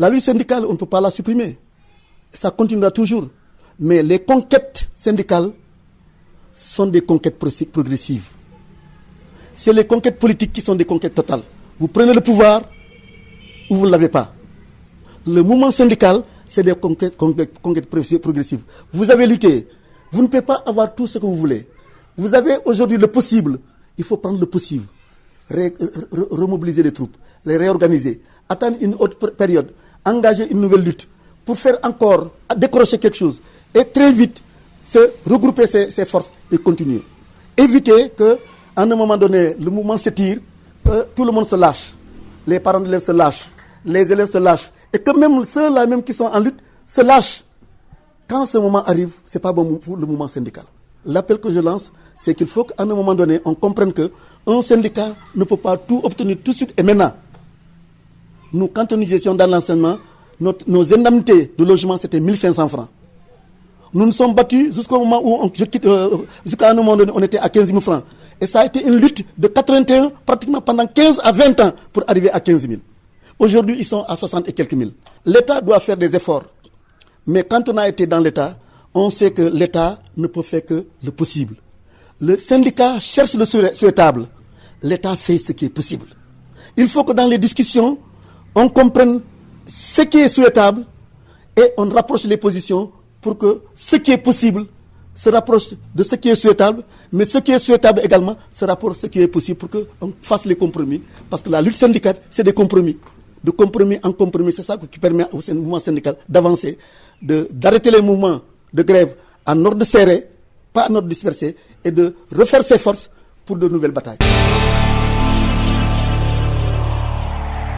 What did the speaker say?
La lutte syndicale, on ne peut pas la supprimer. Ça continuera toujours. Mais les conquêtes syndicales sont des conquêtes progressives. C'est les conquêtes politiques qui sont des conquêtes totales. Vous prenez le pouvoir ou vous ne l'avez pas. Le mouvement syndical, c'est des conquêtes progressives. Vous avez lutté. Vous ne pouvez pas avoir tout ce que vous voulez. Vous avez aujourd'hui le possible. Il faut prendre le possible. Remobiliser les troupes, les réorganiser, attendre une autre période, engager une nouvelle lutte pour faire encore, décrocher quelque chose. Et très vite, regrouper ses forces et continuer. Éviter qu'à un moment donné, le mouvement s'étire, que tout le monde se lâche. Les parents d'élèves se lâchent, les élèves se lâchent. Et que même ceux-là même qui sont en lutte se lâchent. Quand ce moment arrive, ce n'est pas bon pour le mouvement syndical. L'appel que je lance, c'est qu'il faut qu'à un moment donné, on comprenne qu'un syndicat ne peut pas tout obtenir tout de suite et maintenant. Nous, quand nous étions dans l'enseignement, nos indemnités de logement, c'était 1500 francs. Nous nous sommes battus jusqu'au moment où jusqu'à un moment donné, on était à 15 000 francs. Et ça a été une lutte de 81, pratiquement pendant 15 à 20 ans pour arriver à 15 000. Aujourd'hui, ils sont à 60 et quelques mille. L'État doit faire des efforts. Mais quand on a été dans l'État, on sait que l'État ne peut faire que le possible. Le syndicat cherche le souhaitable. L'État fait ce qui est possible. Il faut que dans les discussions, on comprenne ce qui est souhaitable et on rapproche les positions pour que ce qui est possible se rapproche de ce qui est souhaitable, mais ce qui est souhaitable également se rapproche de ce qui est possible pour qu'on fasse les compromis. Parce que la lutte syndicale, c'est des compromis. De compromis en compromis, c'est ça qui permet au mouvement syndical d'avancer, d'arrêter les mouvements de grève en ordre serré, pas en ordre dispersé, et de refaire ses forces pour de nouvelles batailles.